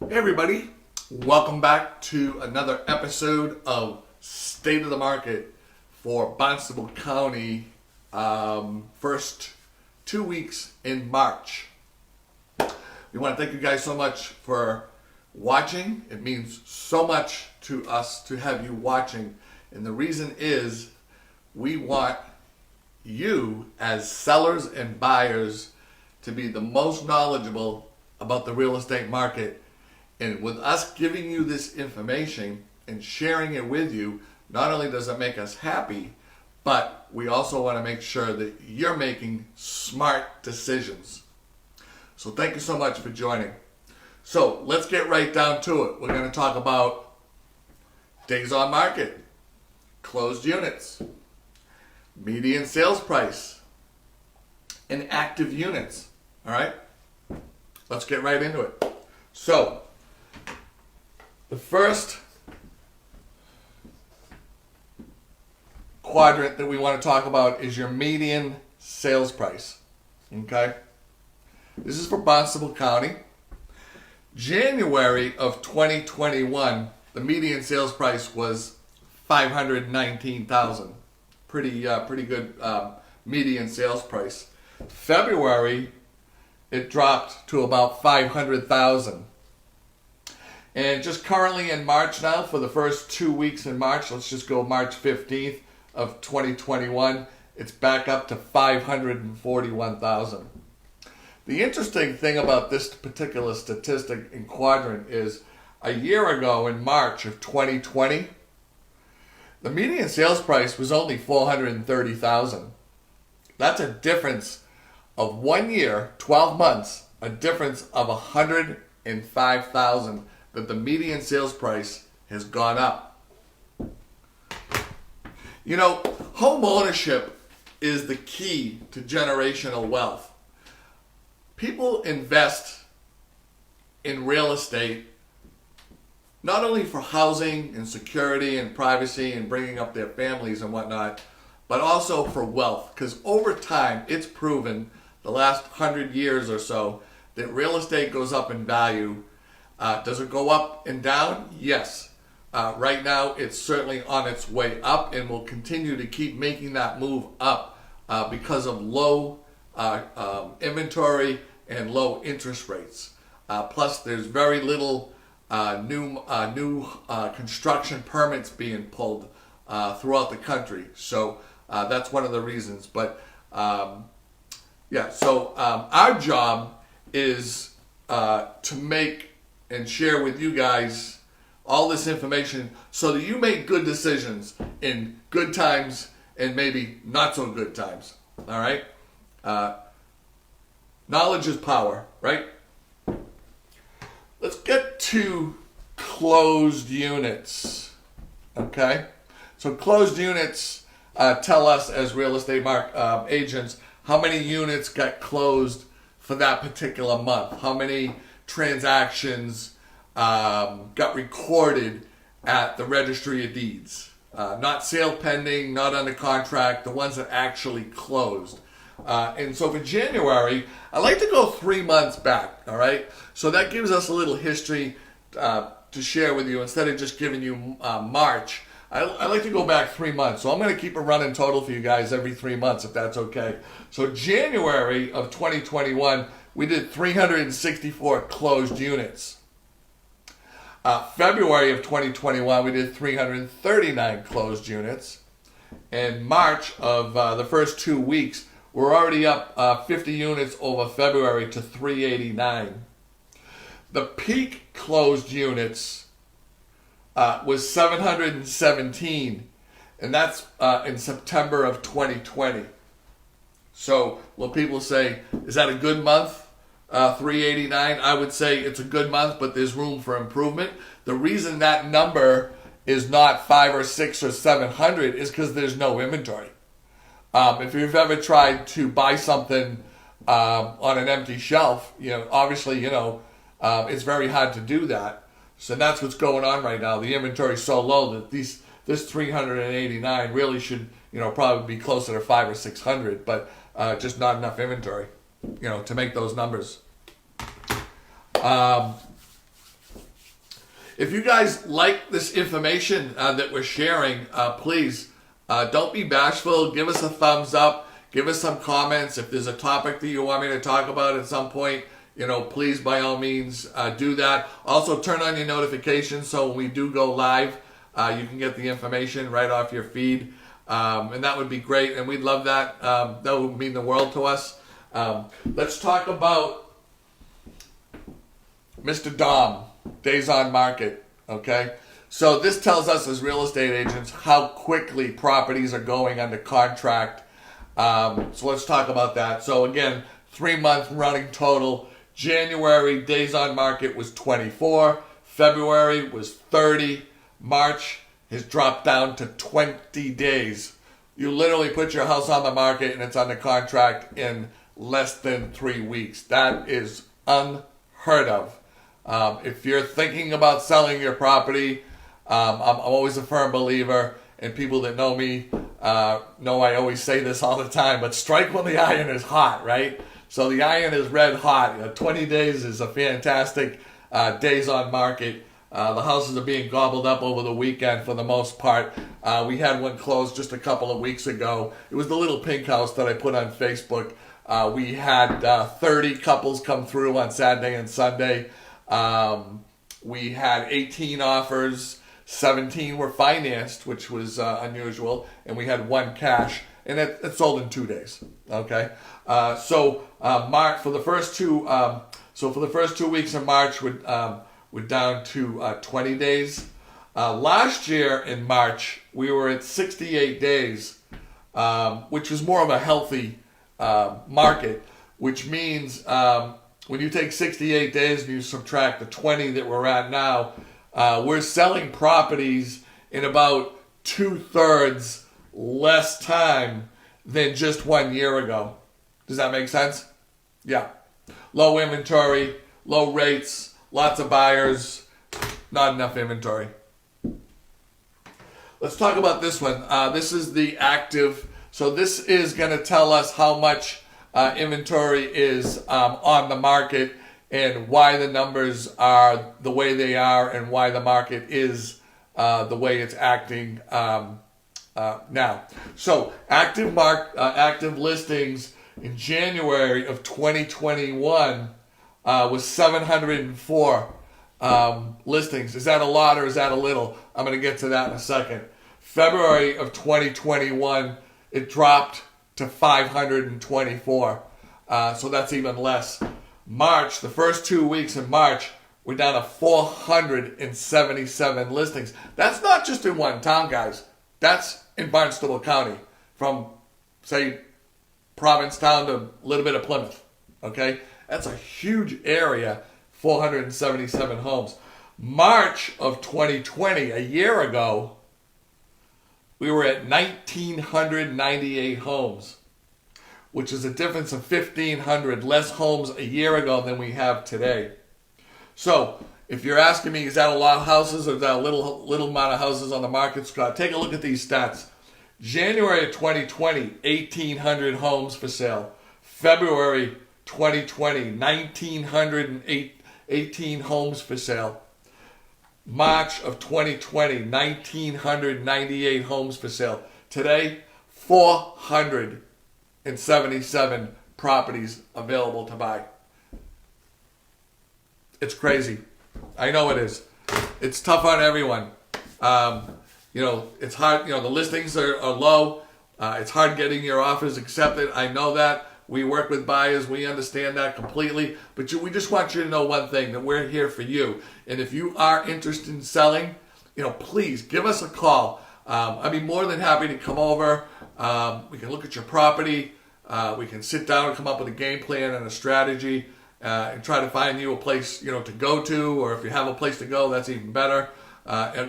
Hey everybody, welcome back to another episode of State of the Market for Barnstable County, first 2 weeks in March. We want to thank you guys so much for watching. It means so much to us to have you watching, and the reason is we want you as sellers and buyers to be the most knowledgeable about the real estate market. And with us giving you this information and sharing it with you, not only does it make us happy, but we also want to make sure that you're making smart decisions. So thank you so much for joining. So let's get right down to it. We're going to talk about days on market, closed units, median sales price, and active units. All right? Let's get right into it. So, the first quadrant that we want to talk about is your median sales price. Okay? This is for Barnstable County. January of 2021, the median sales price was $519,000. Pretty good median sales price. February, it dropped to about $500,000. And just currently in March now, for the first 2 weeks in March, let's just go March 15th of 2021, it's back up to $541,000. The interesting thing about this particular statistic in quadrant is a year ago in March of 2020, the median sales price was only $430,000. That's a difference of 1 year, 12 months, a difference of $105,000 that the median sales price has gone up. You know, home ownership is the key to generational wealth. People invest in real estate not only for housing and security and privacy and bringing up their families and whatnot, but also for wealth. Because over time, it's proven the last 100 years or so that real estate goes up in value. Does it go up and down? Yes. Right now, it's certainly on its way up and will continue to keep making that move up because of low inventory and low interest rates. Plus, there's very little new construction permits being pulled throughout the country. So that's one of the reasons. But our job is to make and share with you guys all this information so that you make good decisions in good times and maybe not so good times. All right? Knowledge is power, right? Let's get to closed units. Okay? So closed units tell us as real estate agents how many units got closed for that particular month, how many transactions got recorded at the registry of deeds. Not sale pending, not under contract, the ones that actually closed. And so for January, I like to go 3 months back, all right? So that gives us a little history to share with you instead of just giving you March. I like to go back 3 months. So I'm going to keep a running total for you guys every 3 months if that's okay. So January of 2021, we did 364 closed units. February of 2021, we did 339 closed units. And March of the first 2 weeks, we're already up 50 units over February to 389. The peak closed units was 717, and that's in September of 2020. So, will people say, is that a good month? 389, I would say it's a good month, but there's room for improvement. The reason that number is not 5 or 6 or 700 is because there's no inventory. If you've ever tried to buy something on an empty shelf, obviously, it's very hard to do that. So that's what's going on right now. The inventory is so low that this 389 really should, probably be closer to 500 or 600, but just not enough inventory, to make those numbers. If you guys like this information that we're sharing, please don't be bashful. Give us a thumbs up. Give us some comments. If there's a topic that you want me to talk about at some point, please by all means do that. Also turn on your notifications so when we do go live, you can get the information right off your feed. And that would be great, and we'd love that. That would mean the world to us. Let's talk about Mr. Dom, Days on Market, okay? So this tells us as real estate agents how quickly properties are going under contract. So let's talk about that. So again, 3-month running total. January, Days on Market was 24. February was 30. March has dropped down to 20 days. You literally put your house on the market and it's under contract in less than 3 weeks. That is unheard of. If you're thinking about selling your property, I'm always a firm believer, and people that know me know I always say this all the time, but strike when the iron is hot, right? So the iron is red hot. 20 days is a fantastic days on market. The houses are being gobbled up over the weekend for the most part. We had one closed just a couple of weeks ago. It was the little pink house that I put on Facebook. We had 30 couples come through on Saturday and Sunday. We had 18 offers, 17 were financed, which was unusual, and we had 1 cash, and it sold in 2 days. Okay, March for the first 2 weeks of March, we're down to 20 days. Last year in March, we were at 68 days, which was more of a healthy market, which means when you take 68 days and you subtract the 20 that we're at now, we're selling properties in about 2/3 less time than just 1 year ago. Does that make sense? Yeah. Low inventory, low rates, lots of buyers, not enough inventory. Let's talk about this one. This is the active. So this is going to tell us how much inventory is on the market and why the numbers are the way they are and why the market is the way it's acting now. So active listings in January of 2021 was 704 listings. Is that a lot or is that a little? I'm going to get to that in a second. February of 2021, it dropped to 524. So that's even less. March, the first 2 weeks in March, we're down to 477 listings. That's not just in one town, guys. That's in Barnstable County, from, say, Provincetown to a little bit of Plymouth. Okay? That's a huge area, 477 homes. March of 2020, a year ago, we were at 1,998 homes, which is a difference of 1,500 less homes a year ago than we have today. So, if you're asking me, is that a lot of houses or is that a little amount of houses on the market, Scott? Take a look at these stats. January of 2020, 1,800 homes for sale. February 2020, 1,918 homes for sale. March of 2020, 1,998 homes for sale. Today, 477 properties available to buy. It's crazy. I know it is. It's tough on everyone. It's hard. The listings are low. It's hard getting your offers accepted. I know that. We work with buyers. We understand that completely. But we just want you to know one thing, that we're here for you. And if you are interested in selling, please give us a call. I'd be more than happy to come over. We can look at your property. We can sit down and come up with a game plan and a strategy and try to find you a place, to go to. Or if you have a place to go, that's even better.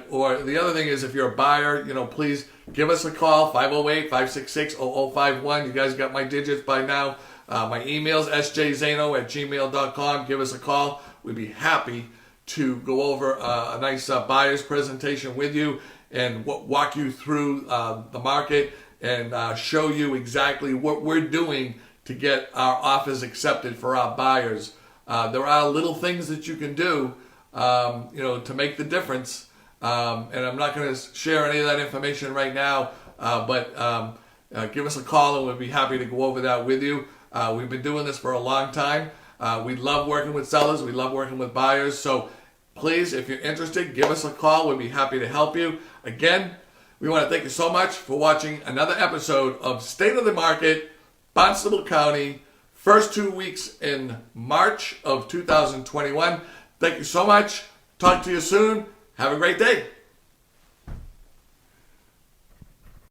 Or the other thing is, if you're a buyer, please give us a call, 508-566-0051. You guys got my digits by now. My email's sjzano@gmail.com. Give us a call. We'd be happy to go over a nice buyer's presentation with you and walk you through the market and show you exactly what we're doing to get our offers accepted for our buyers. There are little things that you can do to make the difference. And I'm not going to share any of that information right now, but give us a call and we'll be happy to go over that with you. We've been doing this for a long time. We love working with sellers. We love working with buyers. So please, if you're interested, give us a call. We'll be happy to help you. Again, we want to thank you so much for watching another episode of State of the Market, Barnstable County, first 2 weeks in March of 2021. Thank you so much. Talk to you soon. Have a great day.